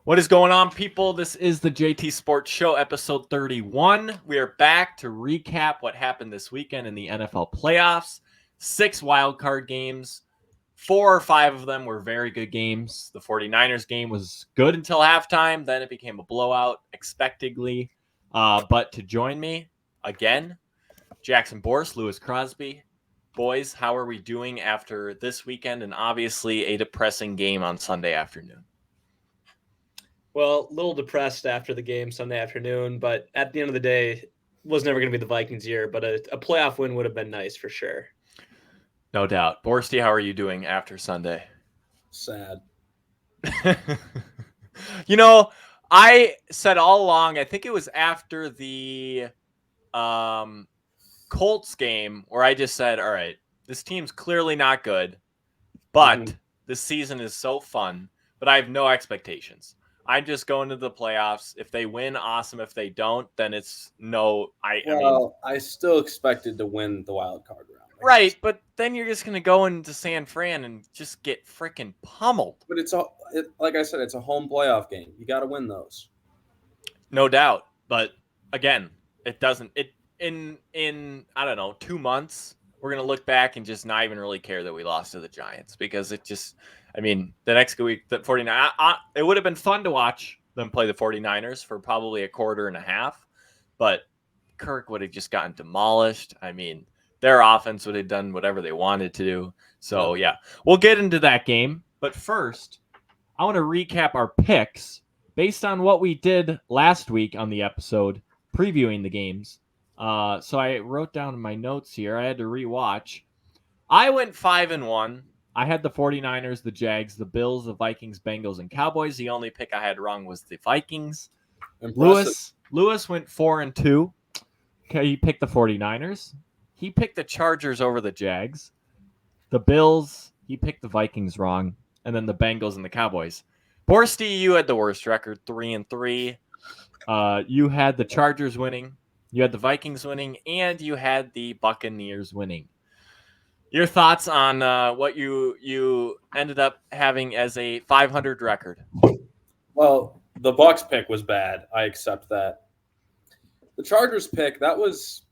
What is going on, people? This is the JT Sports Show, episode 31. We are back to recap what happened this weekend in the NFL playoffs. 6 wildcard games. 4 or 5 of them were very good games. The 49ers game was good until halftime. Then it became a blowout, expectedly. But to join me again, Jackson Boris, Lewis Crosby. Boys, how are we doing after this weekend and obviously a depressing game on Sunday afternoon? Well, a little depressed after the game Sunday afternoon, but at the end of the day, it was never going to be the Vikings year, but a playoff win would have been nice for sure. No doubt. Borsty, how are you doing after Sunday? Sad. I said all along, I think it was after the Colts game where I just said, all right, this team's clearly not good, but this season is so fun, but I have no expectations. I'm just going to the playoffs. If they win, awesome. If they don't, then it's no. I still expected to win the wild card round. Right, but then you're just going to go into San Fran and just get freaking pummeled. But like I said, it's a home playoff game. You got to win those. No doubt. But again, it doesn't. In I don't know, 2 months, we're going to look back and just not even really care that we lost to the Giants because it just. The next week, the 49ers, it would have been fun to watch them play the 49ers for probably a quarter and a half, but Kirk would have just gotten demolished. Their offense would have done whatever they wanted to do. So, yeah, we'll get into that game. But first, I want to recap our picks based on what we did last week on the episode previewing the games. So I wrote down in my notes here. I had to rewatch. I went 5-1. I had the 49ers, the Jags, the Bills, the Vikings, Bengals, and Cowboys. The only pick I had wrong was the Vikings. Lewis went 4-2. Okay, he picked the 49ers. He picked the Chargers over the Jags. The Bills, he picked the Vikings wrong. And then the Bengals and the Cowboys. Borsty, you had the worst record, 3-3. You had the Chargers winning. You had the Vikings winning. And you had the Buccaneers winning. Your thoughts on what you ended up having as a 500 record? Well, the Bucs pick was bad. I accept that. The Chargers pick, that was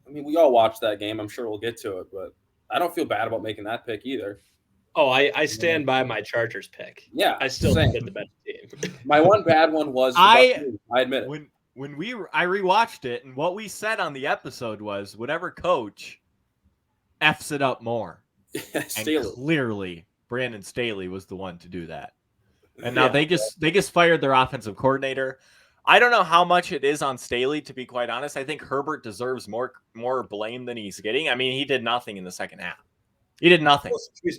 we all watched that game. I'm sure we'll get to it, but I don't feel bad about making that pick either. Oh, I stand by my Chargers pick. Yeah. I still think they're the best team. My one bad one was I admit it. When I rewatched it, and what we said on the episode was whatever coach F's it up more. And clearly Brandon Staley was the one to do that. And now they just fired their offensive coordinator. I don't know how much it is on Staley, to be quite honest. I think Herbert deserves more blame than he's getting. He did nothing in the second half. He did nothing.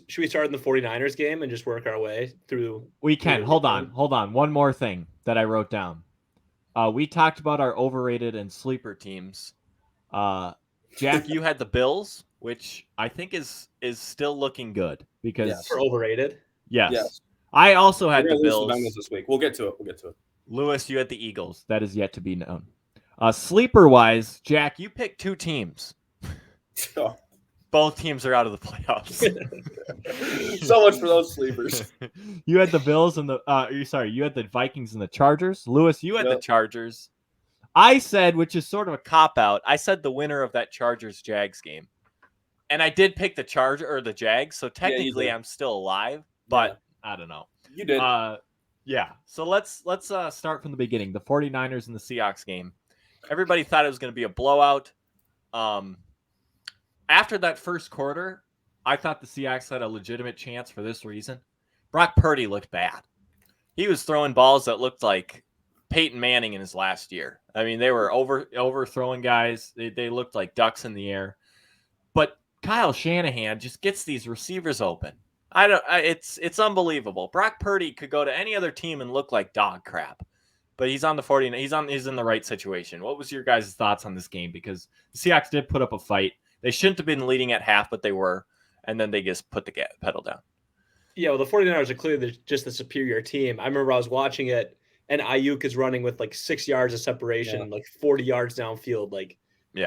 Should we start in the 49ers game and just work our way through? We can. Hold on. One more thing that I wrote down. We talked about our overrated and sleeper teams. Jack, you had the Bills, which I think is still looking good because for overrated. Yes. I also had the Bills this week. We'll get to it. Lewis, you had the Eagles. That is yet to be known. Sleeper wise, Jack, you picked 2 teams. Both teams are out of the playoffs. So much for those sleepers. You had the Bills and you had the Vikings and the Chargers. Lewis, you had the Chargers. I said, which is sort of a cop-out, I said the winner of that Chargers-Jags game. And I did pick the Jags, so technically I'm still alive, but I don't know. You did. So let's start from the beginning. The 49ers and the Seahawks game. Everybody thought it was going to be a blowout. After that first quarter, I thought the Seahawks had a legitimate chance for this reason. Brock Purdy looked bad. He was throwing balls that looked like Peyton Manning in his last year. They were overthrowing guys. They looked like ducks in the air. But Kyle Shanahan just gets these receivers open. It's unbelievable. Brock Purdy could go to any other team and look like dog crap. But he's on the 49. He's in the right situation. What was your guys' thoughts on this game? Because the Seahawks did put up a fight. They shouldn't have been leading at half, but they were. And then they just put the pedal down. Yeah, well, the 49ers are clearly just the superior team. I remember I was watching it, and Ayuk is running with like 6 yards of separation, like 40 yards downfield,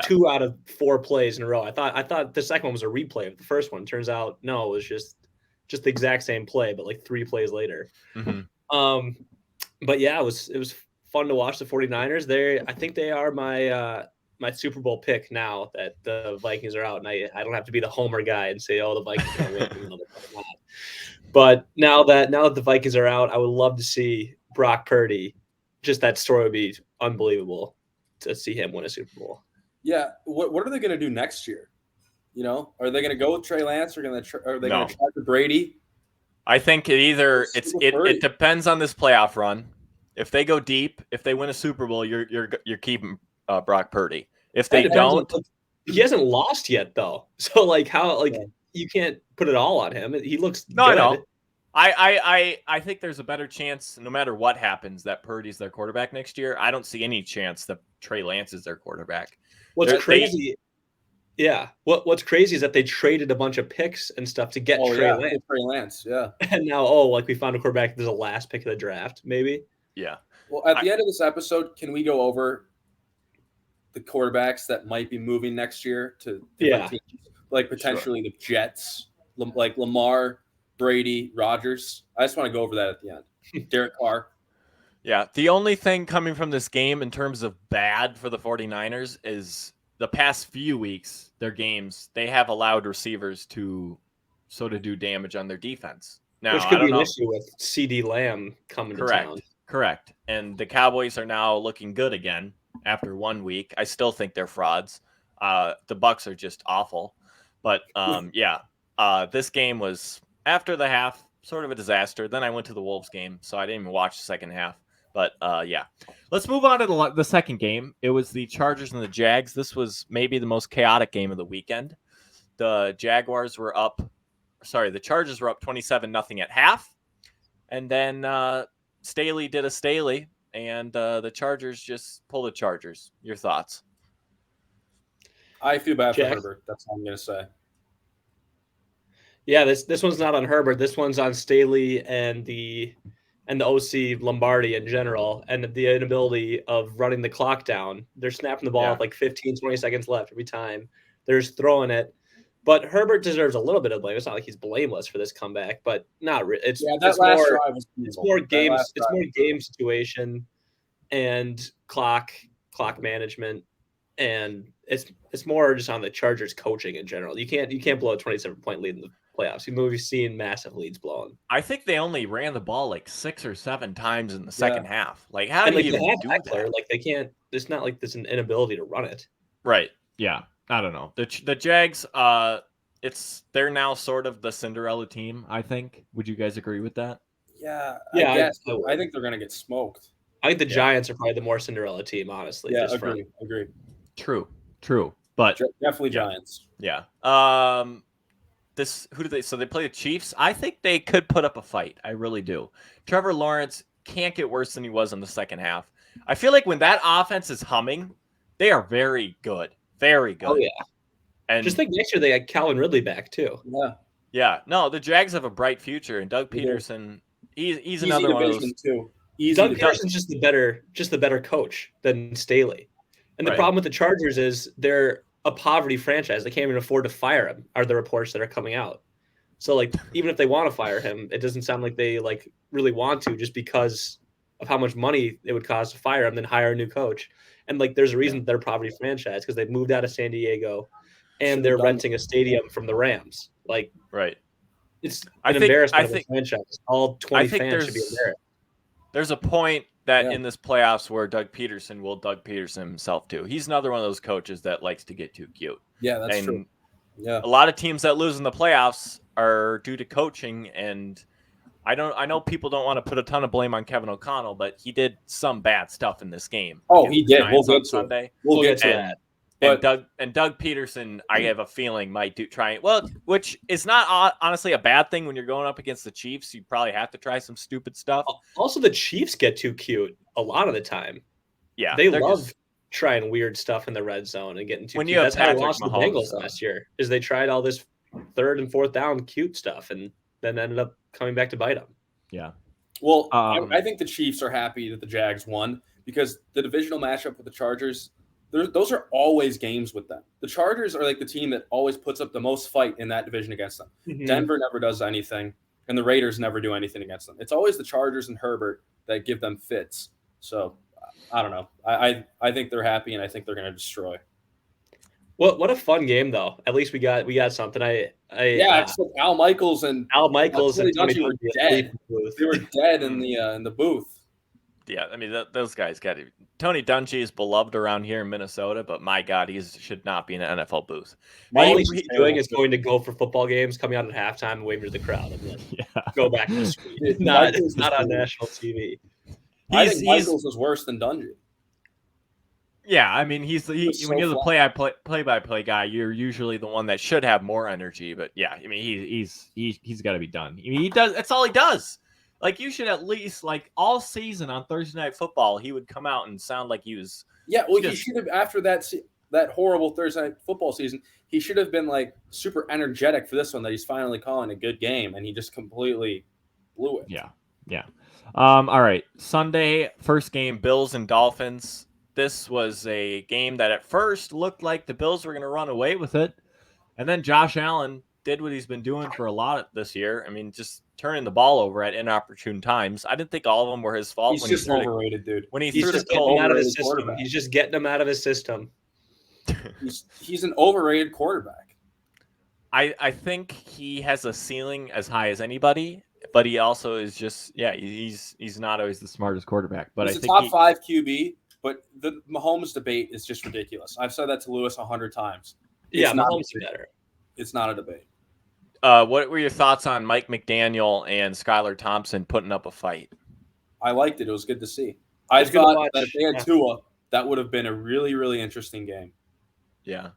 2 out of 4 plays in a row. I thought the second one was a replay of the first one. Turns out, no, it was just the exact same play, but like 3 plays later. Mm-hmm. But yeah, it was fun to watch the 49ers. I think they are my Super Bowl pick now that the Vikings are out, and I don't have to be the homer guy and say, oh, the Vikings are going to win. But now that the Vikings are out, I would love to see Brock Purdy. Just that story would be unbelievable to see him win a Super Bowl. Yeah, what are they going to do next year? Are they going to go with Trey Lance, or are they going to try for Brady? I think it depends on this playoff run. If they go deep, if they win a Super Bowl, you're keeping Brock Purdy. If they don't, he hasn't lost yet though. So you can't put it all on him. He looks good. I know. I think there's a better chance, no matter what happens, that Purdy's their quarterback next year. I don't see any chance that Trey Lance is their quarterback. What's crazy is that they traded a bunch of picks and stuff to get Trey Lance. Yeah. And now, we found a quarterback. There's a last pick of the draft, maybe. Yeah. Well, at the end of this episode, can we go over the quarterbacks that might be moving next year to different teams? Like potentially the Jets, like Lamar, Brady, Rodgers. I just want to go over that at the end. Derek Carr. Yeah. The only thing coming from this game in terms of bad for the 49ers is the past few weeks, their games, they have allowed receivers to sort of do damage on their defense. Now, which could be an issue with CeeDee Lamb coming to town. Correct. And the Cowboys are now looking good again after 1 week. I still think they're frauds. The Bucks are just awful. But this game was, after the half, sort of a disaster. Then I went to the Wolves game, so I didn't even watch the second half. But let's move on to the second game. It was the Chargers and the Jags. This was maybe the most chaotic game of the weekend. The Chargers were up 27-0 at half. And then Staley did a Staley, and the Chargers just pulled the Chargers. Your thoughts? I feel bad for Herbert. That's all I'm going to say. Yeah, this one's not on Herbert. This one's on Staley and the OC Lombardi in general, and the inability of running the clock down. They're snapping the ball with like 15, 20 seconds left every time. They're just throwing it. But Herbert deserves a little bit of blame. It's not like he's blameless for this comeback, but not really. It's more game situation and clock management, and it's more just on the Chargers coaching in general. You can't blow a 27-point lead in the playoffs. We've seen massive leads blown. I think they only ran the ball like 6 or 7 times in the second half. Like, how do you even do that? Like, they can't. It's not like there's an inability to run it. Right. Yeah. I don't know. The Jags. They're now sort of the Cinderella team, I think. Would you guys agree with that? Yeah. I guess. I think they're going to get smoked. I think the Giants are probably the more Cinderella team, honestly. Yeah, agree. True. But definitely Giants. Yeah. So they play the Chiefs. I think they could put up a fight. I really do. Trevor Lawrence can't get worse than he was in the second half. I feel like when that offense is humming, they are very good. Very good. Oh, yeah. And just think next year they got Calvin Ridley back, too. Yeah. Yeah. No, the Jags have a bright future, and Doug Peterson, he's another one of those. Too. Doug Peterson's just the better coach than Staley. And the problem with the Chargers is they're a poverty franchise. They can't even afford to fire him, are the reports that are coming out. So, like, even if they want to fire him, it doesn't sound like they, like, really want to, just because of how much money it would cost to fire him, then hire a new coach. And, like, there's a reason that they're a poverty franchise, because they've moved out of San Diego and they're renting a stadium from the Rams. Like, right. It's an embarrassment of a franchise. All 20 fans should be embarrassed. There's a point that in this playoffs where Doug Peterson will Doug Peterson himself too. He's another one of those coaches that likes to get too cute. Yeah, that's true. Yeah. A lot of teams that lose in the playoffs are due to coaching, and I know people don't want to put a ton of blame on Kevin O'Connell, but he did some bad stuff in this game. Oh, he did. We'll get to Sunday. We'll get to that. And Doug Peterson, I have a feeling might which is not honestly a bad thing when you're going up against the Chiefs. You probably have to try some stupid stuff. Also, the Chiefs get too cute a lot of the time. Yeah, they love trying weird stuff in the red zone and getting too cute. That's how they lost the Bengals last year. Is they tried all this 3rd and 4th down cute stuff and then ended up coming back to bite them. Yeah. Well, I think the Chiefs are happy that the Jags won, because the divisional matchup with the Chargers, those are always games with them. The Chargers are like the team that always puts up the most fight in that division against them. Mm-hmm. Denver never does anything. and the Raiders never do anything against them. It's always the Chargers and Herbert that give them fits. So I don't know. I think they're happy, and I think they're going to destroy. What a fun game though. At least we got something. It's like Al Michaels and Tony Dungy were dead. They were dead in the booth. Yeah, I mean those guys got to. Tony Dungy is beloved around here in Minnesota, but my God, he should not be in an NFL booth. All he's doing is going to go for football games, coming out at halftime, and waving to the crowd, and then go back to the street. It's not on national TV. I think Michaels is worse than Dungy. Yeah, I mean when you're the play-by-play guy, you're usually the one that should have more energy. But yeah, I mean he's got to be done. I mean he does. That's all he does. Like you should at least all season on Thursday Night Football, he would come out and sound like he was. Yeah, well, he should have after that horrible Thursday Night Football season. He should have been super energetic for this one that he's finally calling a good game, and he just completely blew it. Yeah. All right, Sunday first game, Bills and Dolphins. This was a game that at first looked like the Bills were going to run away with it, and then Josh Allen did what he's been doing for a lot this year. I mean, just turning the ball over at inopportune times. I didn't think all of them were his fault. He's just overrated, dude. When he's just getting out of his system. He's just getting them out of his system. He's an overrated quarterback. I think he has a ceiling as high as anybody, but he also is just he's not always the smartest quarterback. But he's I think top 5 QB. But the Mahomes debate is just ridiculous. I've said that to Lewis 100 times. Mahomes is better. It's not a debate. What were your thoughts on Mike McDaniel and Skylar Thompson putting up a fight? I liked it. It was good to see. I thought that if they had Tua, that would have been a really, really interesting game. Yeah.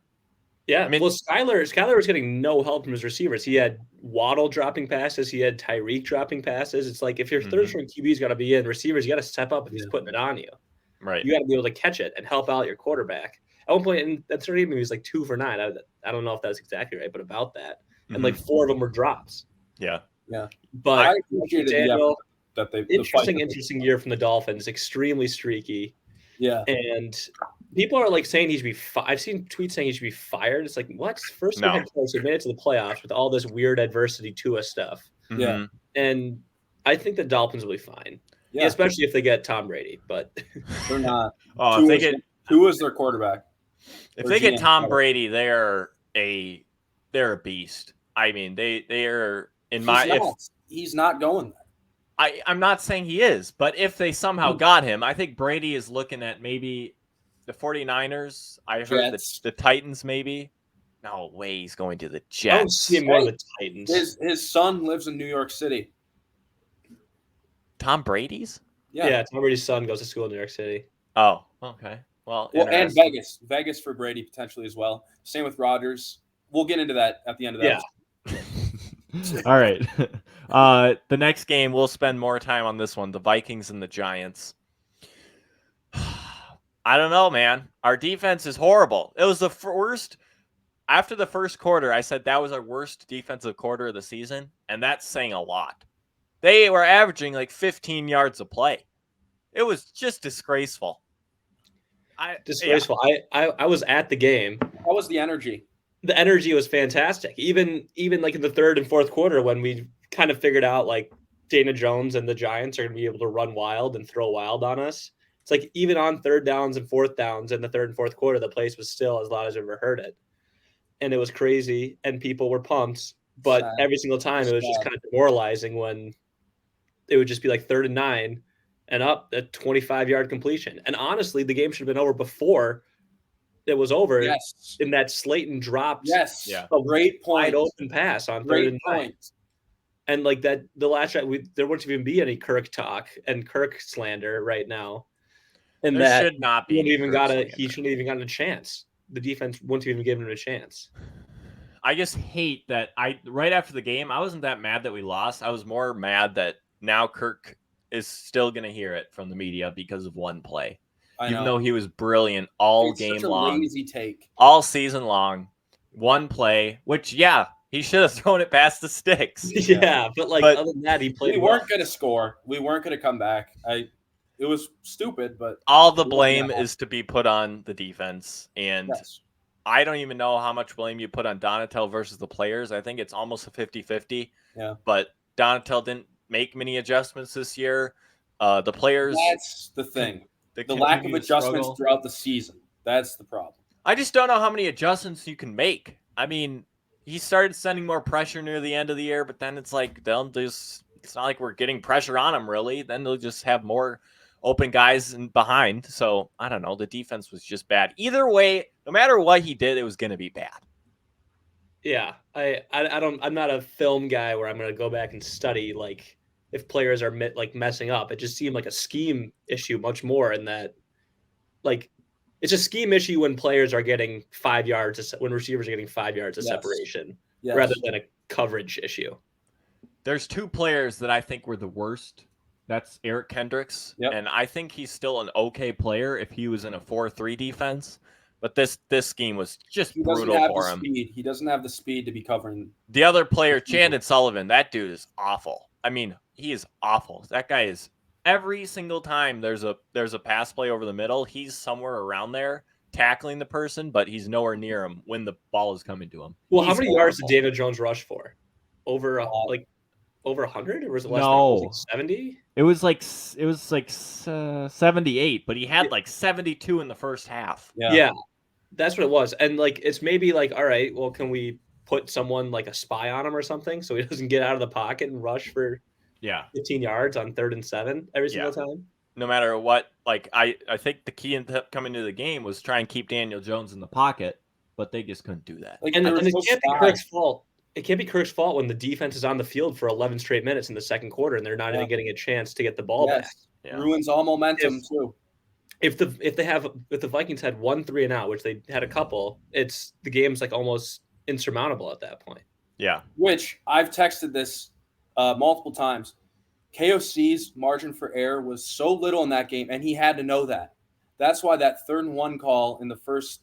Yeah. I mean, Skylar was getting no help from his receivers. He had Waddle dropping passes. He had Tyreek dropping passes. It's like if your third string QB's got to be in, receivers, you got to step up if he's putting it on you. Right. You got to be able to catch it and help out your quarterback. At one point in that third game, he was 2 for 9. I don't know if that's exactly right, but about that. And 4 of them were drops. Yeah. Yeah. But I appreciated Daniel, interesting year from the Dolphins, extremely streaky. Yeah. And people are saying he should be I've seen tweets saying he should be fired. It's what? First we had close, he made it to the playoffs with all this weird adversity to us stuff. Yeah. And I think the Dolphins will be fine. Yeah. Especially if they get Tom Brady, but they're not. Who is their quarterback? If they get Tom Brady, they're a beast. I mean, they are he's not going there. I'm not saying he is, but if they somehow got him, I think Brady is looking at maybe the 49ers. I heard the Titans maybe. No way he's going to the Jets. I don't see him going to the Titans. His son lives in New York City. Tom Brady's? Yeah, Tom Brady's son goes to school in New York City. Oh, okay. Well, and Vegas for Brady potentially as well. Same with Rodgers. We'll get into that at the end of that. Yeah. All right. The next game, we'll spend more time on this one. The Vikings and the Giants. I don't know, man. Our defense is horrible. It was the worst. After the first quarter, I said that was our worst defensive quarter of the season, and that's saying a lot. They were averaging 15 yards a play. It was just disgraceful. Disgraceful. Yeah. I was at the game. How was the energy? The energy was fantastic. Even in the third and fourth quarter when we kind of figured out Dana Jones and the Giants are going to be able to run wild and throw wild on us. It's even on third downs and fourth downs in the third and fourth quarter, the place was still as loud as I've ever heard it. And it was crazy and people were pumped. But every single time it was just kind of demoralizing when it would just be 3rd and 9 and up a 25-yard completion. And honestly, the game should have been over before it was over. Yes. In that Slayton dropped. Yes. Yeah. A great point. Wide open pass on 3rd and 9. And the last shot, there wouldn't even be any Kirk talk and Kirk slander right now. And there should not be. He shouldn't have even gotten a chance. The defense wouldn't have even given him a chance. I just hate that right after the game, I wasn't that mad that we lost. I was more mad that now Kirk is still going to hear it from the media because of one play. Even though he was brilliant all game long. Lazy take. All season long. One play, which, he should have thrown it past the sticks. Yeah, but other than that, he played. We weren't going to score. We weren't going to come back. It was stupid, but all the blame is to be put on the defense. And I don't even know how much blame you put on Donatel versus the players. I think it's almost a 50-50. Yeah. But Donatel didn't make many adjustments this year. The players. That's the thing. The lack of adjustments throughout the season. That's the problem. I just don't know how many adjustments you can make. I mean, he started sending more pressure near the end of the year, but then it's like it's not like we're getting pressure on him really. Then they'll just have more open guys in behind. So I don't know. The defense was just bad. Either way, no matter what he did, it was going to be bad. Yeah, I'm not a film guy where I'm going to go back and study like if players are messing up. It just seemed like a scheme issue much more in that, like, it's a scheme issue when players are getting 5 yards, when receivers are getting 5 yards of separation, rather than a coverage issue. There's 2 players that I think were the worst. That's Eric Kendricks, and I think he's still an okay player if he was in a 4-3 defense. But this scheme was just brutal for him. He doesn't have the speed to be covering. The other player, Chandon Sullivan, that dude is awful. I mean, he is awful. That guy is every single time there's a pass play over the middle, he's somewhere around there tackling the person, but he's nowhere near him when the ball is coming to him. Well, how many yards did Daniel Jones rush for? Over 100, or was it less? No, than 70. It was like 78, but he had like 72 in the first half. Yeah. That's what it was. And like, it's maybe like, all right, well, can we put someone like a spy on him or something so he doesn't get out of the pocket and rush for 15 yards on 3rd and 7 every single time? No matter what, like I think the key in coming to the game was try and keep Daniel Jones in the pocket, but they just couldn't do that. And it can't be Kirk's fault. It can't be Kirk's fault when the defense is on the field for 11 straight minutes in the second quarter and they're not even getting a chance to get the ball back. Ruins all momentum too. If the Vikings had 1 3 and out, which they had a couple, the game's like almost insurmountable at that point. Yeah. Which I've texted this multiple times. KOC's margin for error was so little in that game, and he had to know that. That's why that 3rd and 1 call in the first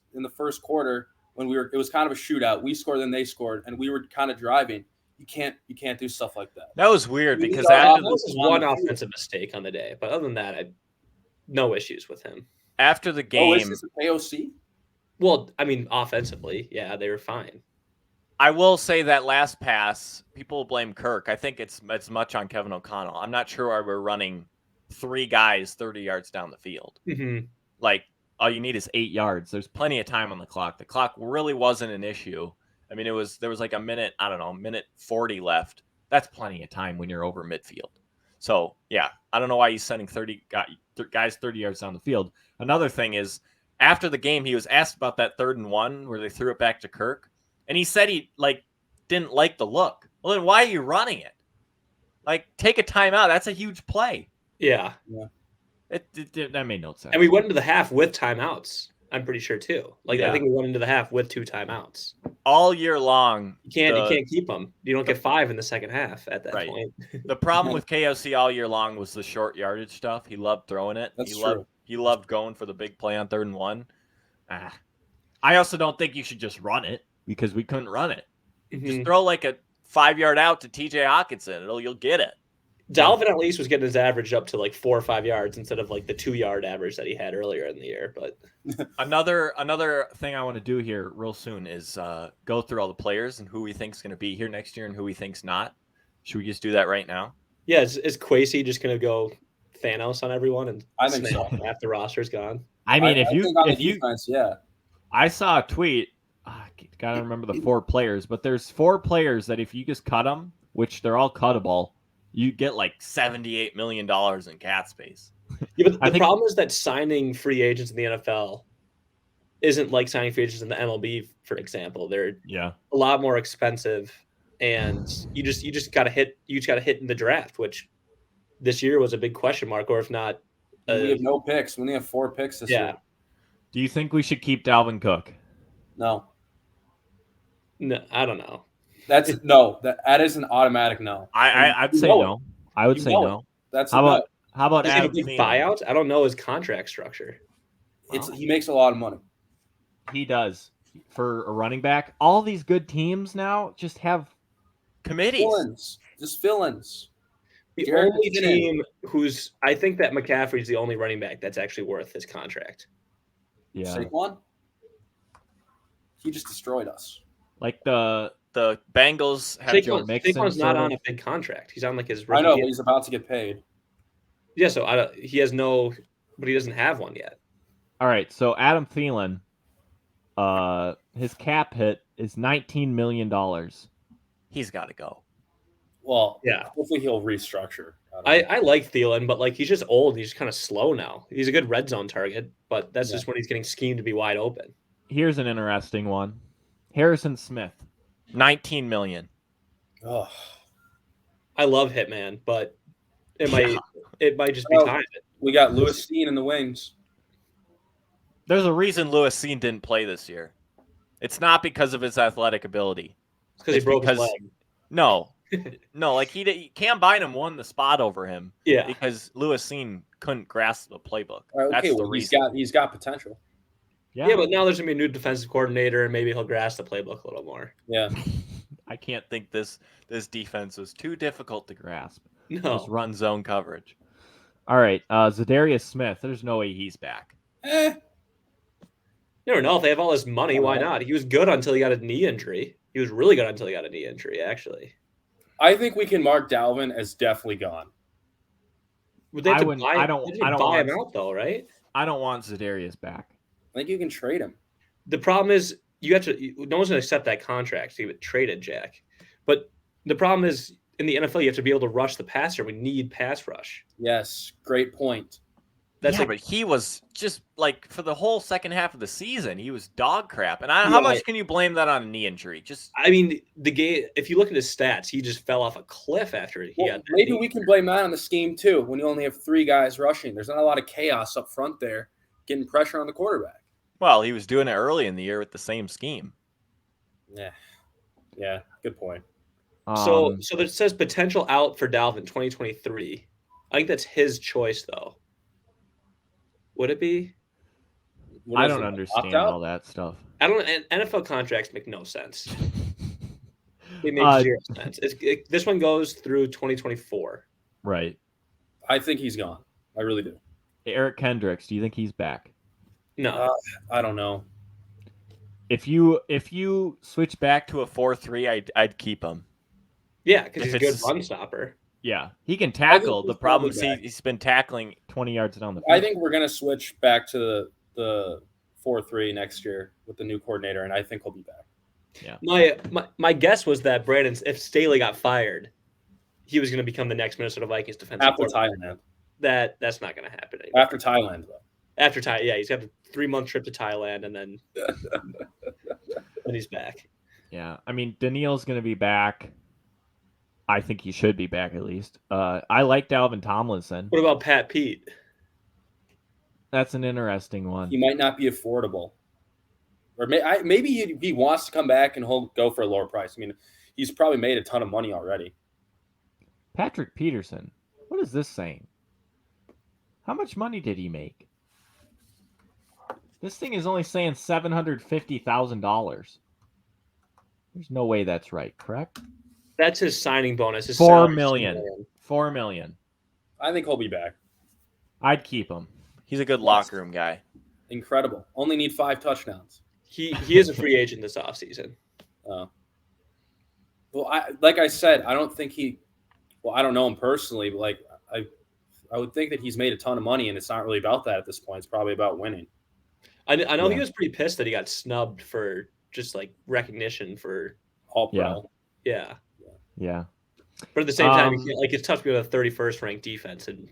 quarter, when it was kind of a shootout. We scored, then they scored, and we were kind of driving. You can't do stuff like that. That was weird because that was one offensive mistake on the day, but other than that, no issues with him. After the game, is this a KOC? Well, I mean, offensively, yeah, they were fine. I will say that last pass, people blame Kirk. I think it's much on Kevin O'Connell. I'm not sure why we're running 3 guys 30 yards down the field. Mm-hmm. Like, all you need is 8 yards. There's plenty of time on the clock. The clock really wasn't an issue. I mean, there was like a minute, minute 40 left. That's plenty of time when you're over midfield. So, yeah, I don't know why he's sending 30 guys 30 yards down the field. Another thing is, after the game, he was asked about that 3rd and 1 where they threw it back to Kirk, and he said he didn't like the look. Well, then why are you running it? Like, take a timeout. That's a huge play. Yeah. That made no sense. And we went into the half with timeouts. I'm pretty sure too. I think we went into the half with 2 timeouts. All year long, you can't keep them. You don't get 5 in the second half at that point. The problem with KOC all year long was the short yardage stuff. He loved throwing it. That's true. He loved going for the big play on 3rd and 1. I also don't think you should just run it because we couldn't run it. Mm-hmm. Just throw like a 5-yard out to TJ Hawkinson. You'll get it. Dalvin at least was getting his average up to like 4 or 5 yards instead of like the 2-yard average that he had earlier in the year. But another thing I want to do here real soon is go through all the players and who we think is going to be here next year and who we think's not. Should we just do that right now? Yeah, is Kwesi just going to go Thanos on everyone and I think so. After the roster's gone? I mean, if you defense, I saw a tweet. Gotta remember the 4 players, but there's 4 players that if you just cut them, which they're all cuttable, you get like $78 million in cap space. Yeah, but the problem is that signing free agents in the NFL isn't like signing free agents in the MLB, for example. They're a lot more expensive, and you just got to hit in the draft, which this year was a big question mark, or if not, we have no picks. We only have 4 picks this year. Do you think we should keep Dalvin Cook? No, I don't know. That is an automatic no. I'd say no. I would say no. That's how about Adam Thielen? Buyouts? I don't know his contract structure. He makes a lot of money. He does for a running back. All these good teams now just have committees. Fill-ins. The only team I think that McCaffrey's the only running back that's actually worth his contract. Yeah. Saquon? He just destroyed us. Like the the Bengals have Joe Mixon. Saquon's not on a big contract. He's on like his rookie deal. But he's about to get paid. Yeah, so he has no, but he doesn't have one yet. All right, so Adam Thielen, his cap hit is $19 million. He's got to go. Well, yeah. Hopefully he'll restructure. I like Thielen, but like he's just old. He's kind of slow now. He's a good red zone target, but that's just when he's getting schemed to be wide open. Here's an interesting one: Harrison Smith, $19 million. Oh, I love Hitman, but it might just be time. We got Lewis Steen in the wings. There's a reason Lewis Steen didn't play this year. It's not because of his athletic ability. It's because he broke his leg. No, like Cam Bynum won the spot over him. Yeah, because Lewis Steen couldn't grasp the playbook. Okay, that's the reason. He's got potential. Yeah, but now there's gonna be a new defensive coordinator, and maybe he'll grasp the playbook a little more. Yeah, I can't think this defense was too difficult to grasp. No, just run zone coverage. All right, Zadarius Smith. There's no way he's back. You never know if they have all this money. Why not? He was good until he got a knee injury. He was really good until he got a knee injury. Actually, I think we can mark Dalvin as definitely gone. Would they have to buy him out though, right? I don't want Zadarius back. I think you can trade him. The problem is you have to. No one's going to accept that contract to get traded, Jack. But the problem is in the NFL, you have to be able to rush the passer. We need pass rush. Yes, great point. But he was just like for the whole second half of the season, he was dog crap. And how much can you blame that on a knee injury? I mean, the game. If you look at his stats, he just fell off a cliff after he got. Maybe we can blame that on the scheme too. When you only have 3 guys rushing, there's not a lot of chaos up front there, getting pressure on the quarterback. Well, he was doing it early in the year with the same scheme. Yeah, good point. So it says potential out for Dalvin 2023. I think that's his choice, though. Would it be? I don't understand all that stuff. NFL contracts make no sense. They make 0 sense. This one goes through 2024. Right. I think he's gone. I really do. Eric Kendricks, do you think he's back? No. I don't know. If you switch back to a 4-3, I'd keep him. Yeah, because he's a good run stopper. Yeah, he can tackle. The problem is he's been tackling 20 yards down the field. I think we're going to switch back to the 4-3 next year with the new coordinator, and I think he'll be back. Yeah. My guess was that if Staley got fired, he was going to become the next Minnesota Vikings defensive coordinator. Thailand. That's not going to happen anymore. After Thailand, though. After Thailand, yeah, he's got a 3-month trip to Thailand, and then he's back. Yeah, I mean, Daniil's going to be back. I think he should be back at least. I like Dalvin Tomlinson. What about Pat Pete? That's an interesting one. He might not be affordable. Or maybe he wants to come back and he'll go for a lower price. I mean, he's probably made a ton of money already. Patrick Peterson. What is this saying? How much money did he make? This thing is only saying $750,000. There's no way that's right, correct? That's his signing bonus. His $4 million. $4 million. I think he'll be back. I'd keep him. He's a good locker room guy. Incredible. Only need 5 touchdowns. He is a free agent this offseason. Well, like I said, I don't think I don't know him personally, but like I would think that he's made a ton of money, and it's not really about that at this point. It's probably about winning. I know he was pretty pissed that he got snubbed for just like recognition for All-Pro. Yeah. Yeah. But at the same time, it's tough to be with a 31st ranked defense and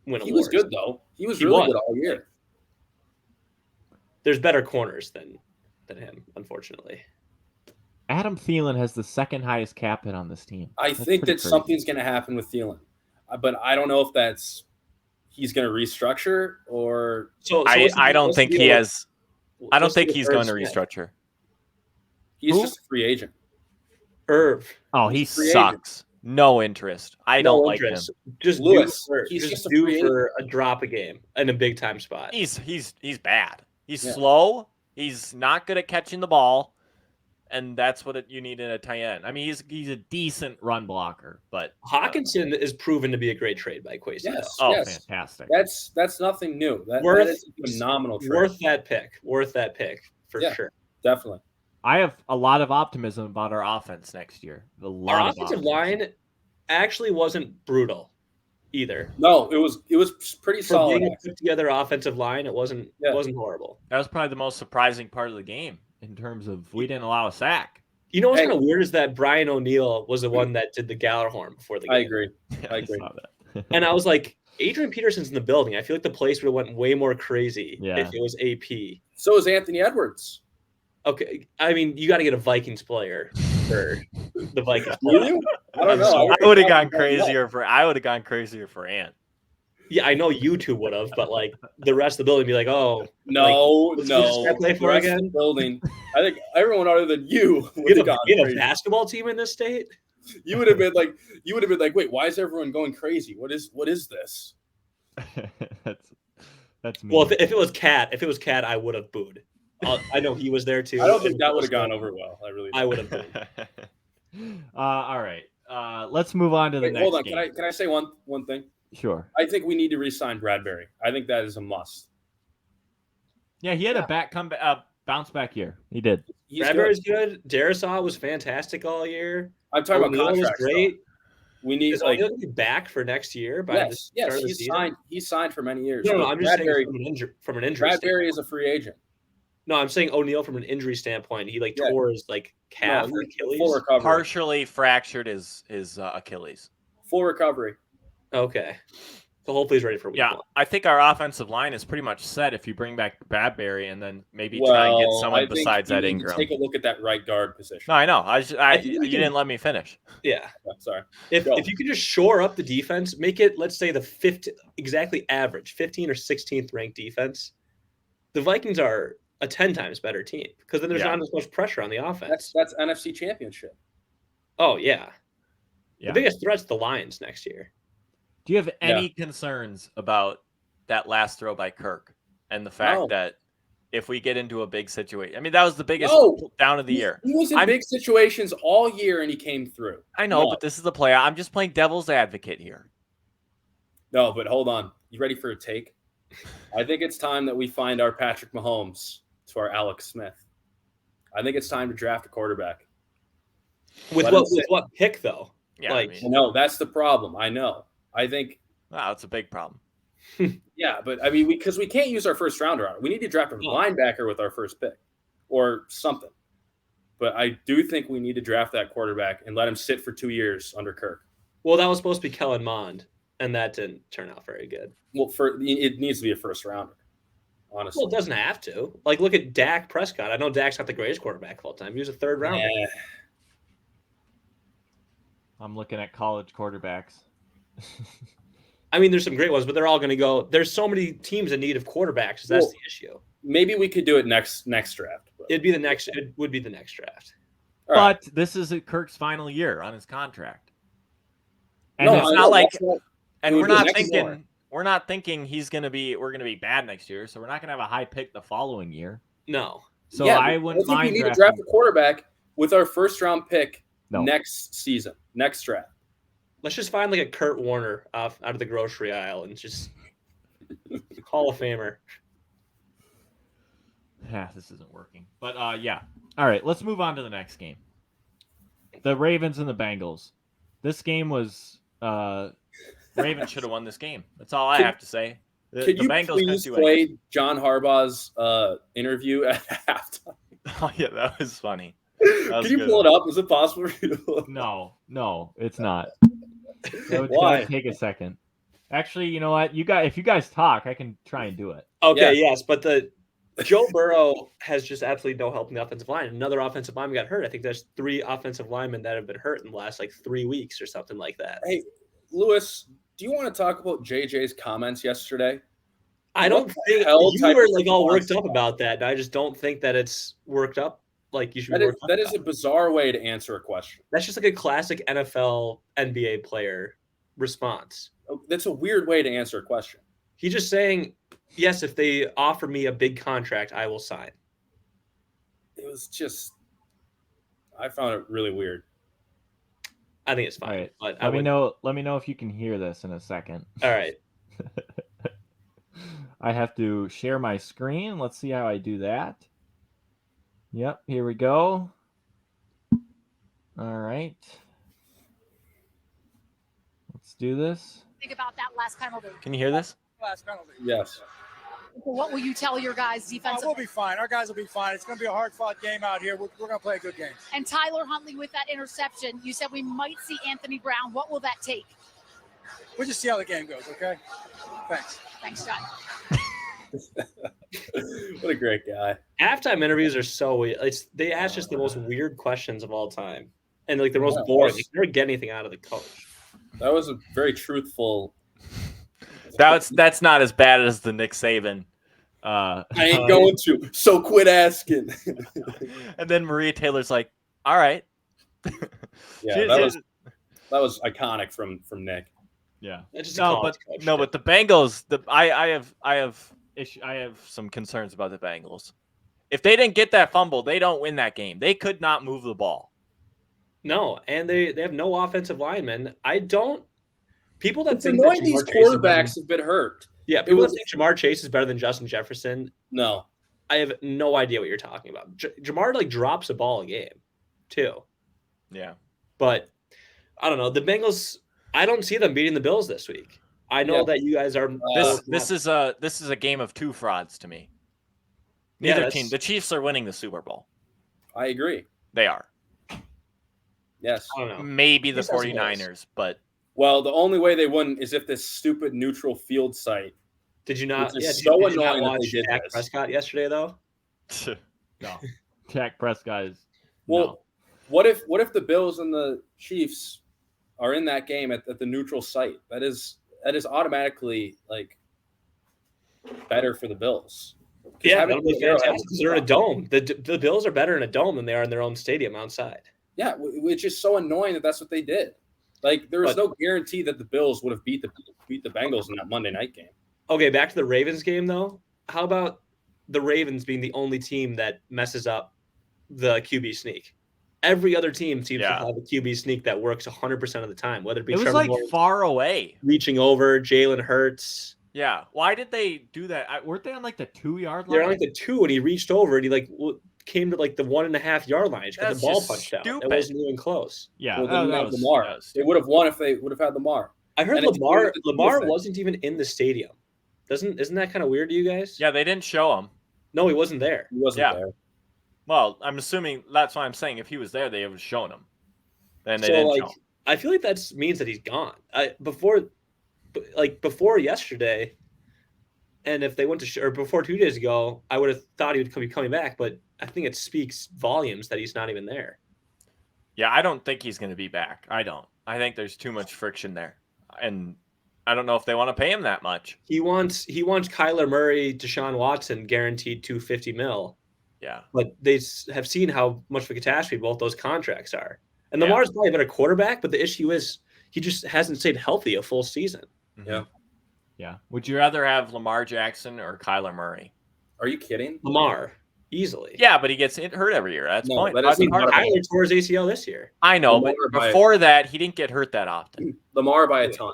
win awards. He was good, though. He was really good all year. There's better corners than him, unfortunately. Adam Thielen has the second highest cap hit on this team. I think that something's going to happen with Thielen. But I don't know if he's going to restructure or. I don't think he has. I don't think he's going to restructure. He's just a free agent. Irv. Oh, he sucks. No interest. I don't like him. Just Lewis. He's just due for a drop a game in a big time spot. He's bad. He's slow. He's not good at catching the ball, and that's what you need in a tight end. I mean, he's a decent run blocker, but Hawkinson is proven to be a great trade by Quasi. Yes. Fantastic. That's nothing new. That is a phenomenal trade. Worth that pick for sure. Definitely. I have a lot of optimism about our offense next year. Our offensive line actually wasn't brutal either. No, it was pretty For solid. being a put together offensive line, it wasn't horrible. That was probably the most surprising part of the game in terms of we didn't allow a sack. You know what's kind of weird is that Brian O'Neill was the one that did the Gallagher before the game. I agree. I saw that. And I was like, Adrian Peterson's in the building. I feel like the place would have went way more crazy if it was AP. So is Anthony Edwards. Okay, I mean, you got to get a Vikings player for the Vikings. I don't know. I would have gone crazier for Ant. Yeah, I know you two would have, but like the rest of the building be like, oh no. Play for again? The building. I think everyone other than you would you have gone crazy. A basketball team in this state. You would have been like, wait, why is everyone going crazy? What is this? That's me. Well, if it was Cat, I would have booed. I know he was there too. I don't think that would have gone over well. I would have booed. All right. Let's move on to the next. Hold on. Game. Can I say one thing? Sure. I think we need to re-sign Bradbury. I think that is a must. Yeah, he had a bounce back year. He did. Bradbury's good. Darisaw was fantastic all year. I'm talking about contracts. Was great. Though. We need O'Neal be back for next year. Yes. He's signed for many years. No, I'm just saying from an injury. Bradbury is a free agent. No, I'm saying O'Neal from an injury standpoint. He tore his calf or Achilles. Full recovery. Partially fractured his Achilles. Full recovery. Okay. So hopefully he's ready for week one. I think our offensive line is pretty much set if you bring back Bradbury and then maybe try and get someone besides that Ingram. Take a look at that right guard position. No, I know. You didn't let me finish. Yeah. Sorry. If you could just shore up the defense, make it, let's say, the 15 exactly average, 15 or 16th ranked defense, the Vikings are a 10 times better team because then there's not as much pressure on the offense. That's NFC Championship. Oh, yeah. The biggest threat's the Lions next year. Do you have any concerns about that last throw by Kirk and the fact that if we get into a big situation, I mean, that was the biggest down of the year. He was in big situations all year and he came through. I know, but this is the play. I'm just playing devil's advocate here. No, but hold on. You ready for a take? I think it's time that we find our Patrick Mahomes to our Alex Smith. I think it's time to draft a quarterback. With what pick, though? Yeah, no, that's the problem. I know. I think it's a big problem. Yeah, but I mean, because we can't use our first rounder on it. We need to draft a linebacker with our first pick or something. But I do think we need to draft that quarterback and let him sit for 2 years under Kirk. Well, that was supposed to be Kellen Mond, and that didn't turn out very good. Well, it needs to be a first rounder, honestly. Well, it doesn't have to. Like, look at Dak Prescott. I know Dak's not the greatest quarterback of all time. He was a third rounder. Yeah. I'm looking at college quarterbacks. I mean, there's some great ones, but they're all going to go. There's so many teams in need of quarterbacks. That's the issue. Maybe we could do it next draft. It would be the next draft. But this is Kirk's final year on his contract. And it's not like, and we're not thinking we're gonna be bad next year, so we're not gonna have a high pick the following year. No. So I wouldn't mind. We need to draft a quarterback with our first round pick next season, next draft. Let's just find like a Kurt Warner out of the grocery aisle and just Hall of Famer. Yeah, this isn't working. But yeah. All right, let's move on to the next game. The Ravens and the Bengals. This game was Ravens should have won this game. That's all I have to say. Could you please play John Harbaugh's interview at halftime? Oh yeah, that was funny. Can you pull it up? Is it possible for you to pull it up? No, it's not. It would take a second. Actually, you know what? If you guys talk, I can try and do it. Okay, yes, but Joe Burrow has just absolutely no help in the offensive line. Another offensive lineman got hurt. I think there's 3 offensive linemen that have been hurt in the last 3 weeks or something like that. Hey, Lewis, do you want to talk about JJ's comments yesterday? I don't think you were all worked up about that. And I just don't think that it's worked up like you should. That is a bizarre way to answer a question. That's just like a classic NFL, NBA player response. That's a weird way to answer a question. He's just saying, yes, if they offer me a big contract, I will sign. It was just, I found it really weird. I think it's fine. All right. But let me know if you can hear this in a second. All right. I have to share my screen. Let's see how I do that. Yep, here we go. All right. Let's do this. Think about that last penalty. Can you hear this? Last penalty. Yes. What will you tell your guys defensively? We'll be fine. Our guys will be fine. It's going to be a hard-fought game out here. We're going to play a good game. And Tyler Huntley with that interception, you said we might see Anthony Brown. What will that take? We'll just see how the game goes, okay? Thanks. Thanks, John. What a great guy. Halftime interviews are so weird. They ask just the most weird questions of all time, and like the most boring. You never get anything out of the coach. That was a very truthful. That's not as bad as the Nick Saban. I ain't going to. So quit asking. And then Maria Taylor's like, "All right." Yeah, that was iconic from Nick. Yeah. But the Bengals. I have some concerns about the Bengals. If they didn't get that fumble, they don't win that game. They could not move the ball. No, and they have no offensive linemen. People that It's think annoying that these Jamar Chase quarterbacks have been hurt. Yeah, people that think Jamar Chase is better than Justin Jefferson. No, I have no idea what you're talking about. Jamar drops a ball a game, too. Yeah, but I don't know. The Bengals. I don't see them beating the Bills this week. I know that you guys are. This is a game of two frauds to me. Neither team. The Chiefs are winning the Super Bowl. I agree. They are. Yes. I don't know. Maybe the 49ers, but. Well, the only way they wouldn't is if this stupid neutral field site. Did you not? Did you annoying not that watch they did Dak this. Prescott yesterday, though? No. Dak Prescott is. Well, no. what if the Bills and the Chiefs are in that game at the neutral site? That is automatically like better for the Bills. Yeah, that'll be fantastic because they're in a dome. The Bills are better in a dome than they are in their own stadium outside. Yeah, which is so annoying that that's what they did. Like there was no guarantee that the Bills would have beat the Bengals in that Monday night game. Okay, back to the Ravens game though. How about the Ravens being the only team that messes up the QB sneak? Every other team seems to have a QB sneak that works 100% of the time, whether it be Trevor Lawrence far away, reaching over, Jalen Hurts. Yeah, why did they do that? Weren't they on like the 2-yard line? They're on like the 2, and he reached over and he came to like the 1.5 yard line. Got the ball punched out. It wasn't even close. Yeah, well, that was Lamar. They would have won if they would have had Lamar. I heard Lamar wasn't even in the stadium. Isn't that kind of weird to you guys? Yeah, they didn't show him. No, he wasn't there. He wasn't there. Well, I'm assuming that's why I'm saying if he was there, they would have shown him. Then they didn't show him. I feel like that means that he's gone. Before yesterday, and if they went to or before 2 days ago, I would have thought he would be coming back. But I think it speaks volumes that he's not even there. Yeah, I don't think he's going to be back. I don't. I think there's too much friction there, and I don't know if they want to pay him that much. He wants Kyler Murray, Deshaun Watson guaranteed $250 million. Yeah, but they have seen how much of a catastrophe both those contracts are. And Lamar's probably a better quarterback, but the issue is he just hasn't stayed healthy a full season. Yeah. Yeah. Would you rather have Lamar Jackson or Kyler Murray? Are you kidding? Lamar, easily. Yeah, but he gets hurt every year. That's the point. Kyler tore his ACL this year. I know, but before that, he didn't get hurt that often. Lamar by a ton.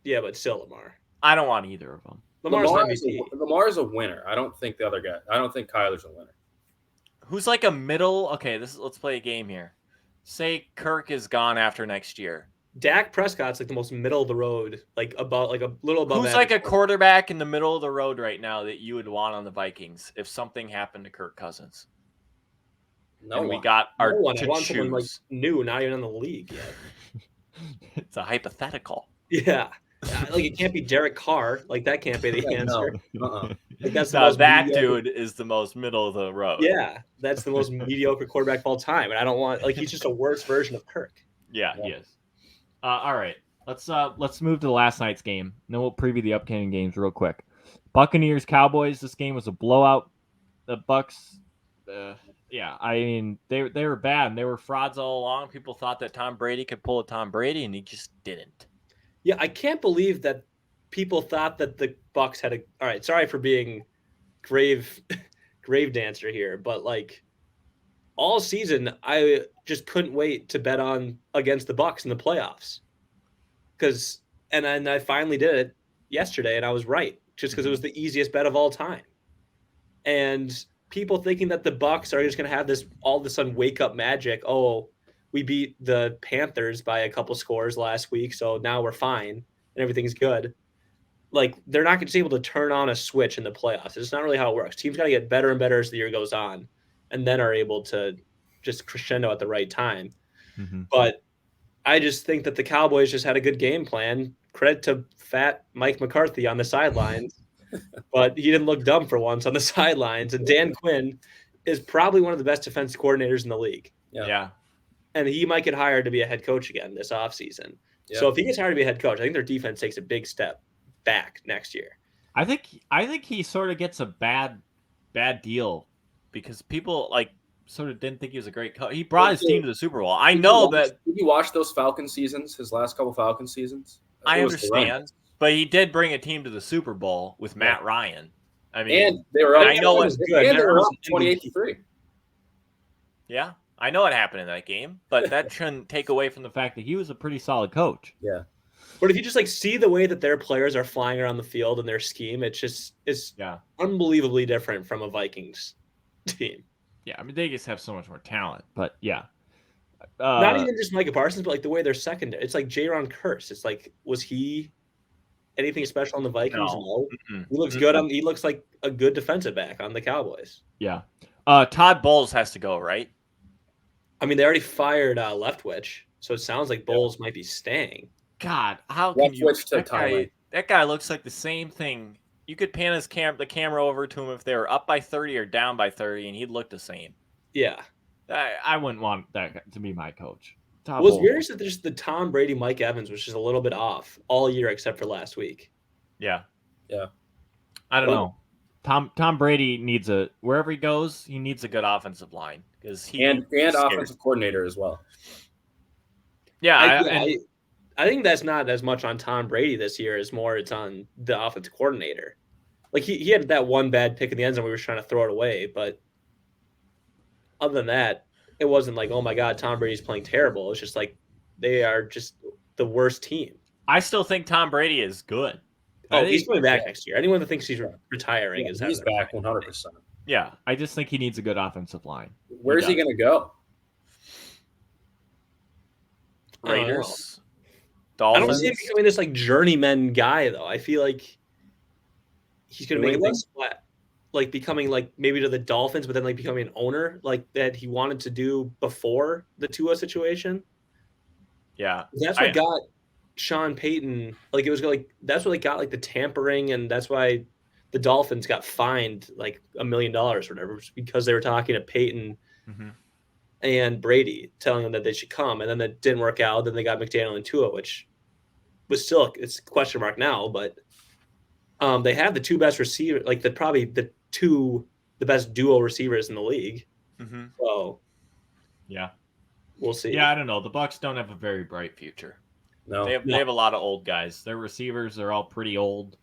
Yeah, but still Lamar. I don't want either of them. Lamar's a winner. I don't think the other guy. I don't think Kyler's a winner. Who's like a middle? Okay, let's play a game here. Say Kirk is gone after next year. Dak Prescott's like the most middle of the road, like a little above. Who's like a quarterback in the middle of the road right now that you would want on the Vikings if something happened to Kirk Cousins? No, and we got our no one. to I want choose. someone like new, not even in the league yet. It's a hypothetical. Yeah. Like it can't be Derek Carr. Like that can't be the answer. No. Like that's that dude is the most middle of the road. Yeah, that's the most mediocre quarterback of all time, and I don't want he's just a worse version of Kirk. Yeah, he is. All right, let's move to last night's game. Then we'll preview the upcoming games real quick. Buccaneers Cowboys. This game was a blowout. The Bucs. I mean they were bad and they were frauds all along. People thought that Tom Brady could pull a Tom Brady, and he just didn't. Yeah, I can't believe that people thought that the Bucs had all right, sorry for being grave dancer here, but like all season I just couldn't wait to bet on against the Bucs in the playoffs. And I finally did it yesterday and I was right, just because it was the easiest bet of all time. And people thinking that the Bucs are just going to have this all of a sudden wake up magic. Oh, we beat the Panthers by a couple scores last week, so now we're fine and everything's good. Like, they're not just able to turn on a switch in the playoffs. It's not really how it works. Teams got to get better and better as the year goes on, and then are able to just crescendo at the right time. Mm-hmm. But I just think that the Cowboys just had a good game plan. Credit to fat Mike McCarthy on the sidelines, but he didn't look dumb for once on the sidelines. And Dan Quinn is probably one of the best defense coordinators in the league. Yeah. And he might get hired to be a head coach again this offseason. Yeah. So if he gets hired to be a head coach, I think their defense takes a big step back next year. I think he sort of gets a bad deal because people like sort of didn't think he was a great coach. He brought his team to the Super Bowl. I know that. Did you watch those Falcon seasons? His last couple Falcon seasons. I understand, but he did bring a team to the Super Bowl with Matt Ryan. I mean, and they were up. I know it's good. And they were up 28-3. Yeah, I know what happened in that game, but that shouldn't take away from the fact that he was a pretty solid coach. Yeah. But if you just like see the way that their players are flying around the field and their scheme, it's unbelievably different from a Vikings team. Yeah, I mean they just have so much more talent, but yeah. Not even just Micah Parsons, but like the way they're secondary. It's like Jaron Kearse. It's like, was he anything special on the Vikings? No. He looks good he looks like a good defensive back on the Cowboys. Yeah. Todd Bowles has to go, right? I mean, they already fired Leftwich, so it sounds like Bowles might be staying. God, how can you? Leftwich that guy looks like the same thing. You could pan the camera over to him if they were up by 30 or down by 30, and he'd look the same. Yeah. I wouldn't want that to be my coach. What's weird is that there's the Tom Brady, Mike Evans, which is a little bit off all year except for last week. Yeah. Yeah. I don't know. Tom Brady needs wherever he goes, he needs a good offensive line because and offensive coordinator as well. Yeah, I think that's not as much on Tom Brady this year as more it's on the offensive coordinator. Like he had that one bad pick in the end zone, we were trying to throw it away, but other than that, it wasn't like, oh my God, Tom Brady's playing terrible. It's just like they are just the worst team. I still think Tom Brady is good. He's coming back next year. Anyone that thinks he's retiring is he's back 100%. Yeah, I just think he needs a good offensive line. Where's he going to go? Raiders. Dolphins. I don't see him becoming this like journeyman guy though. I feel like he's going to make a big splat, like becoming like maybe to the Dolphins, but then like becoming an owner like that he wanted to do before the Tua situation. Yeah, that's what got Sean Payton. Like it was like that's what got like the tampering, and that's why the Dolphins got fined like $1 million or whatever, because they were talking to Payton and Brady, telling them that they should come, and then that didn't work out. Then they got McDaniel and Tua, which was still it's a question mark now, but they have the two best receivers, like probably the best duo receivers in the league. So yeah, we'll see. Yeah, I don't know. The Bucs don't have a very bright future. No, they have a lot of old guys. Their receivers are all pretty old.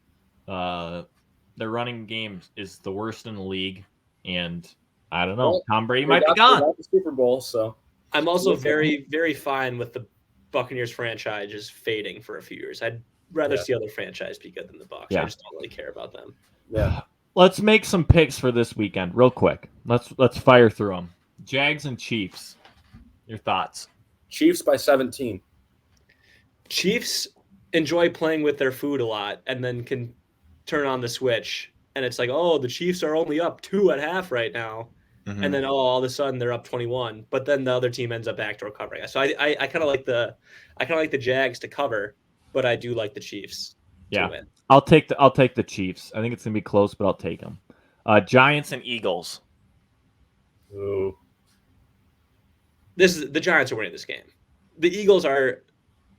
Their running game is the worst in the league, and I don't know. Well, Tom Brady might be gone. The Super Bowl, so I'm also very, very fine with the Buccaneers franchise just fading for a few years. I'd rather see other franchise be good than the Bucs. I just don't really care about them. Yeah. Let's make some picks for this weekend, real quick. Let's fire through them. Jags and Chiefs. Your thoughts? Chiefs by 17. Chiefs enjoy playing with their food a lot, and then can turn on the switch, and it's like, oh, the Chiefs are only up 2 at half right now. And then all of a sudden they're up 21, but then the other team ends up backdoor covering. So I kind of like the Jags to cover, but I do like the Chiefs to win. I'll take the Chiefs. I think it's gonna be close, but I'll take them. Giants and Eagles. Ooh. The Giants are winning this game. The Eagles are.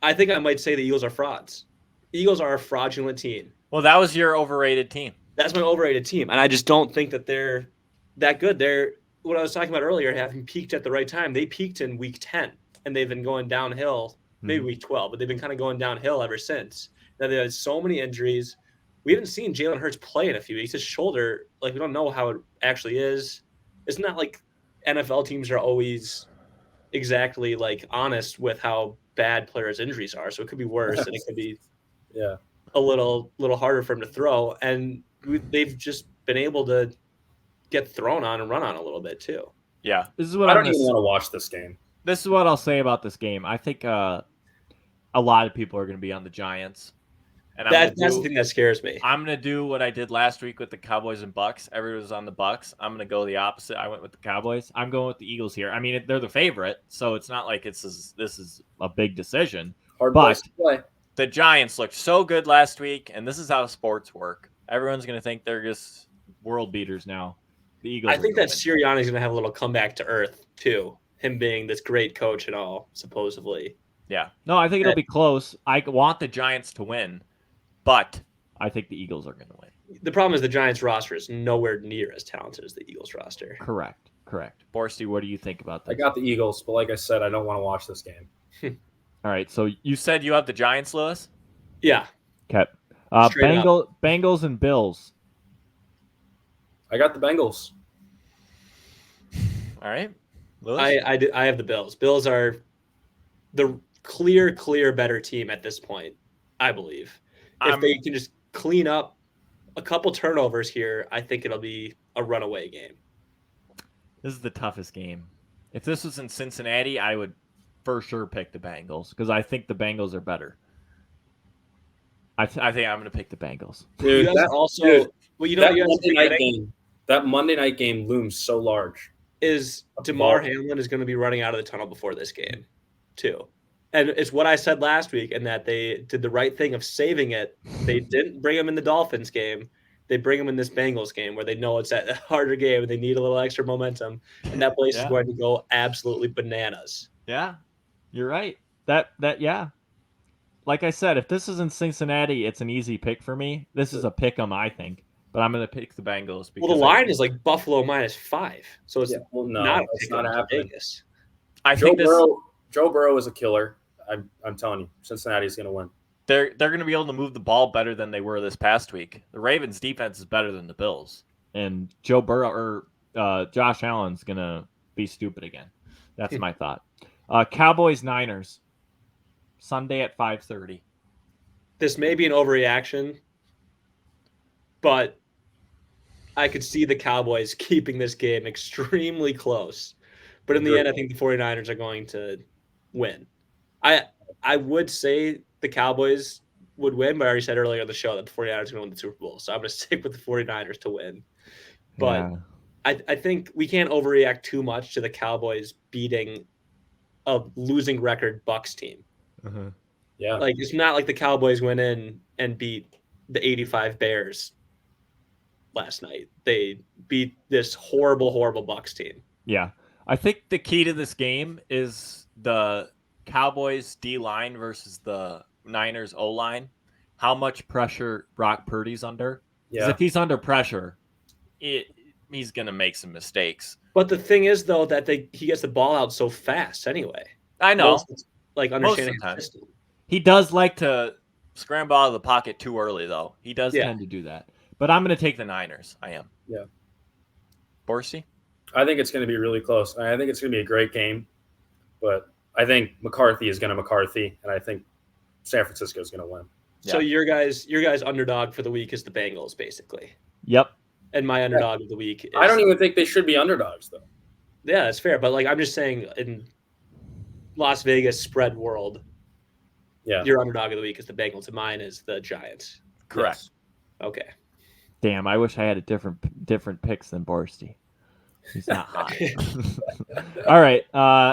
I think I might say the Eagles are frauds. Eagles are a fraudulent team. Well, that was your overrated team. That's my overrated team, and I just don't think that they're that good. They're what I was talking about earlier, having peaked at the right time. They peaked in week 10, and they've been going downhill, maybe week 12, but they've been kind of going downhill ever since. Now, they had so many injuries. We haven't seen Jalen Hurts play in a few weeks. His shoulder, like, we don't know how it actually is. It's not like NFL teams are always exactly, like, honest with how bad players' injuries are, so it could be worse, and it could be a little harder for him to throw. And they've just been able to get thrown on and run on a little bit too. Yeah. This is what I don't even want to watch this game. This is what I'll say about this game. I think a lot of people are going to be on the Giants. And that's the thing that scares me. I'm going to do what I did last week with the Cowboys and Bucks. Everyone was on the Bucks. I'm going to go the opposite. I went with the Cowboys. I'm going with the Eagles here. I mean, they're the favorite, so it's not like this is a big decision. Hard place to play. The Giants looked so good last week, and this is how sports work. Everyone's going to think they're just world beaters now. The Eagles. I think that Sirianni's going to have a little comeback to earth too. Him being this great coach and all, supposedly. Yeah. No, I think it'll be close. I want the Giants to win, but I think the Eagles are going to win. The problem is the Giants roster is nowhere near as talented as the Eagles roster. Correct. Borsty, what do you think about this? I got the Eagles, but like I said, I don't want to watch this game. All right, so you said you have the Giants, Lewis? Yeah. Okay. Bengals and Bills. I got the Bengals. All right. Lewis? I have the Bills. Bills are the clear better team at this point, I believe. If they can just clean up a couple turnovers here, I think it'll be a runaway game. This is the toughest game. If this was in Cincinnati, I would for sure pick the Bengals because I think the Bengals are better. I think I'm going to pick the Bengals. Dude, that Monday night game looms so large. Is DeMar Hamlin is going to be running out of the tunnel before this game, too. And it's what I said last week, and that they did the right thing of saving it. They didn't bring him in the Dolphins game. They bring him in this Bengals game where they know it's a harder game and they need a little extra momentum. And that place is going to go absolutely bananas. Yeah, you're right. Yeah. Like I said, if this is in Cincinnati, it's an easy pick for me. This is a pick 'em, I think. But I'm going to pick the Bengals. Because the line is like Buffalo -5. So it's not a pick not happening. Vegas. I think Joe Burrow is a killer. I'm telling you, Cincinnati's going to win. They're going to be able to move the ball better than they were this past week. The Ravens' defense is better than the Bills. And Joe Burrow or Josh Allen's going to be stupid again. That's my thought. Cowboys-Niners, Sunday at 5:30. This may be an overreaction, but I could see the Cowboys keeping this game extremely close. But in the end, I think the 49ers are going to win. I would say the Cowboys would win, but I already said earlier on the show that the 49ers are going to win the Super Bowl. So I'm going to stick with the 49ers to win. But I think we can't overreact too much to the Cowboys beating a losing record Bucs team. Uh-huh. Yeah. Like, it's not like the Cowboys went in and beat the 85 Bears last night. They beat this horrible Bucs team. Yeah. I think the key to this game is the Cowboys D-line versus the Niners O-line. How much pressure Brock Purdy's under. Because if he's under pressure, he's going to make some mistakes. But the thing is, though, that he gets the ball out so fast anyway. I know. Understanding he does like to scramble out of the pocket too early, though. He does tend to do that. But I'm going to take the Niners. I am. Yeah. Borsey? I think it's going to be really close. I think it's going to be a great game. But I think McCarthy is going to McCarthy, and I think San Francisco is going to win. So your guys' underdog for the week is the Bengals, basically. Yep. And my underdog of the week is... I don't even think they should be underdogs, though. Yeah, that's fair. But I'm just saying in Las Vegas spread world, your underdog of the week is the Bengals, and mine is the Giants. Correct. Yes. Okay. Damn, I wish I had a different picks than Borsty. He's not hot. All right.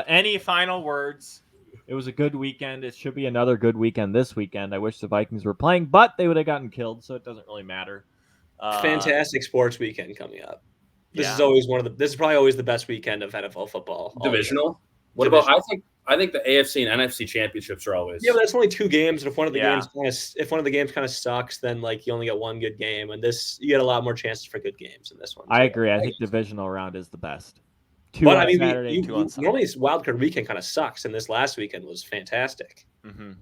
Any final words? It was a good weekend. It should be another good weekend this weekend. I wish the Vikings were playing, but they would have gotten killed, so it doesn't really matter. Fantastic sports weekend coming up. This is always this is probably always the best weekend of NFL football. Divisional. What about? I think the AFC and NFC championships are always. Yeah, but that's only 2 games. And if one of the games kind of sucks, then you only get one good game. And you get a lot more chances for good games in this one. I agree. I think divisional round is the best. 2 but on I mean, Saturday, 2 on Sunday. Normally Wildcard Weekend kind of sucks, and this last weekend was fantastic. Mm-hmm.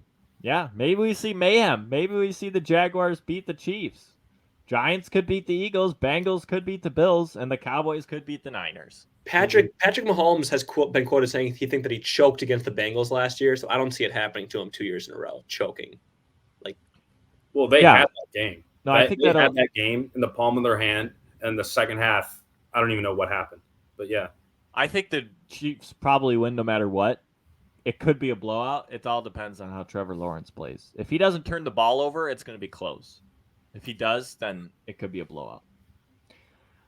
Yeah, maybe we see mayhem. Maybe we see the Jaguars beat the Chiefs. Giants could beat the Eagles. Bengals could beat the Bills, and the Cowboys could beat the Niners. Patrick Mahomes has been quoted saying he thinks that he choked against the Bengals last year, so I don't see it happening to him 2 years in a row, choking. They had that game. No, I think they had that game in the palm of their hand, and the second half, I don't even know what happened. But yeah. I think the Chiefs probably win no matter what. It could be a blowout. It all depends on how Trevor Lawrence plays. If he doesn't turn the ball over, it's going to be close. If he does, then it could be a blowout.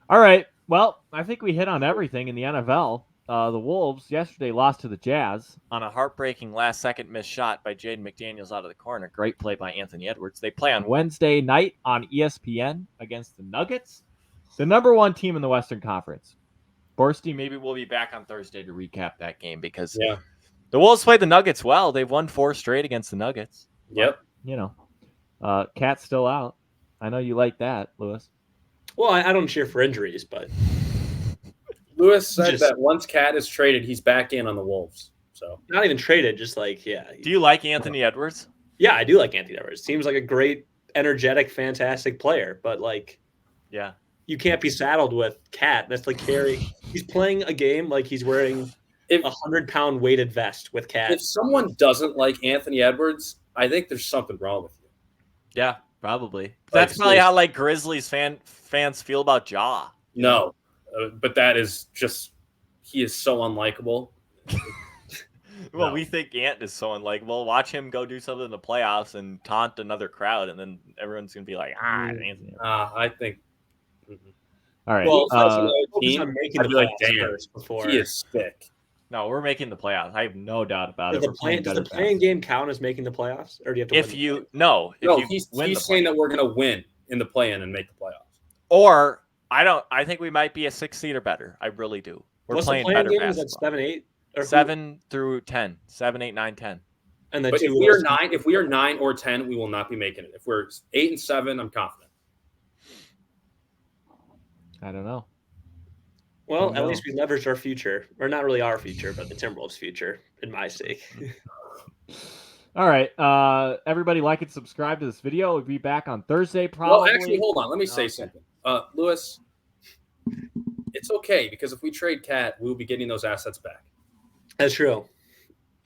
All right. Well, I think we hit on everything in the NFL. The Wolves yesterday lost to the Jazz on a heartbreaking last-second missed shot by Jaden McDaniels out of the corner. Great play by Anthony Edwards. They play on Wednesday night on ESPN against the Nuggets, the number 1 team in the Western Conference. Borsty, maybe we'll be back on Thursday to recap that game because yeah. The Wolves played the Nuggets well. They've won 4 straight against the Nuggets. Yep. Cat's still out. I know you like that, Lewis. Well, I don't cheer for injuries, but Lewis said that once Cat is traded, he's back in on the Wolves. So not even traded, just like, yeah. Do you like Anthony Edwards? Yeah, I do like Anthony Edwards. Seems like a great, energetic, fantastic player, but yeah, you can't be saddled with Cat. That's like Carey. He's playing a game like he's wearing a 100-pound weighted vest with Cat. If someone doesn't like Anthony Edwards, I think there's something wrong with you. Yeah, probably. That's probably how Grizzlies fans feel about Ja. No, but that is just he is so unlikable. Well, we think Ant is so unlikable. Watch him go do something in the playoffs and taunt another crowd, and then everyone's gonna be like, Anthony. I think. All right. Well, team, I'd be like, damn, he is sick. No, we're making the playoffs. I have no doubt about it. Does the playing game count as making the playoffs, or do you have to? He's saying that we're going to win in the play-in and make the playoffs. Or I think we might be a 6 seed or better. I really do. We're playing better basketball. Is that 7, 8, or 7 through 10? 7, 8, 9, 10. And then if we are 9 or 10, we will not be making it. If we're 8 and 7, I'm confident. I don't know. Well, at least we leveraged our future. Or not really our future, but the Timberwolves' future, in my sake. All right. Everybody like and subscribe to this video. We'll be back on Thursday, probably. Well, actually, hold on. Let me say something. Lewis, it's okay, because if we trade Cat, we'll be getting those assets back. That's true.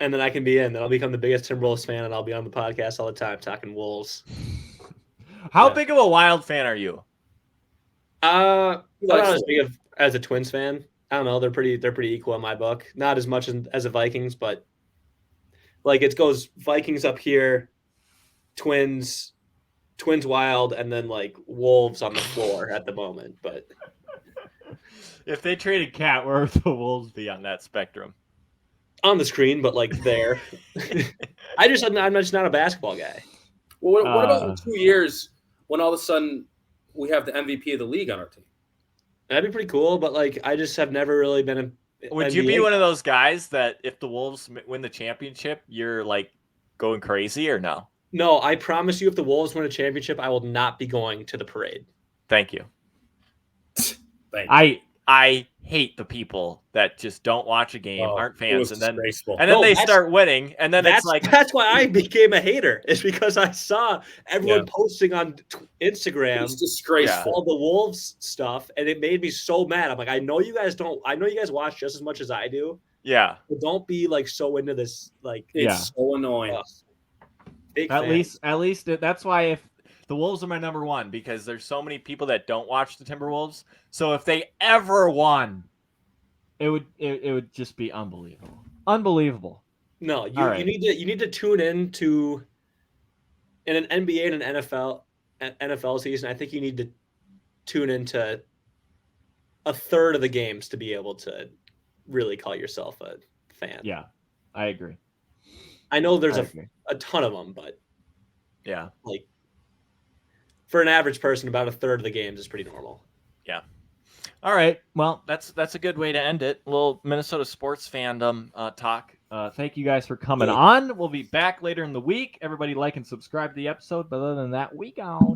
And then I can be in. Then I'll become the biggest Timberwolves fan, and I'll be on the podcast all the time talking Wolves. How big of a Wild fan are you? I'm not as big as a Twins fan. I don't know. They're pretty equal in my book. Not as much as the Vikings, but it goes Vikings up here, Twins Wild, and then Wolves on the floor at the moment. But if they traded Cat, where would the Wolves be on that spectrum? On the screen, but there. I'm just not a basketball guy. Well, what about in 2 years when all of a sudden we have the MVP of the league on our team? That'd be pretty cool, but I just have never really been a. Would you be one of those guys that if the Wolves win the championship, you're going crazy, or no? No, I promise you, if the Wolves win a championship, I will not be going to the parade. Thank you. I hate the people that just don't watch a game, aren't fans, and then they start winning, and then that's why I became a hater. Is because I saw everyone posting on Instagram. It's disgraceful. All the Wolves stuff, and it made me so mad. I'm like, I know you guys watch just as much as I do. Yeah, but don't be so into this. It's so annoying. At least that's why if. The Wolves are my number 1 because there's so many people that don't watch the Timberwolves. So if they ever won, it would just be unbelievable. Unbelievable. No, you need to tune in to in an NBA and an NFL season. I think you need to tune into a third of the games to be able to really call yourself a fan. Yeah, I agree. I know there's a ton of them, but yeah, for an average person, about a third of the games is pretty normal. Yeah. All right. Well, that's a good way to end it. A little Minnesota sports fandom talk. Thank you guys for coming on. We'll be back later in the week. Everybody like and subscribe to the episode. But other than that, we gone.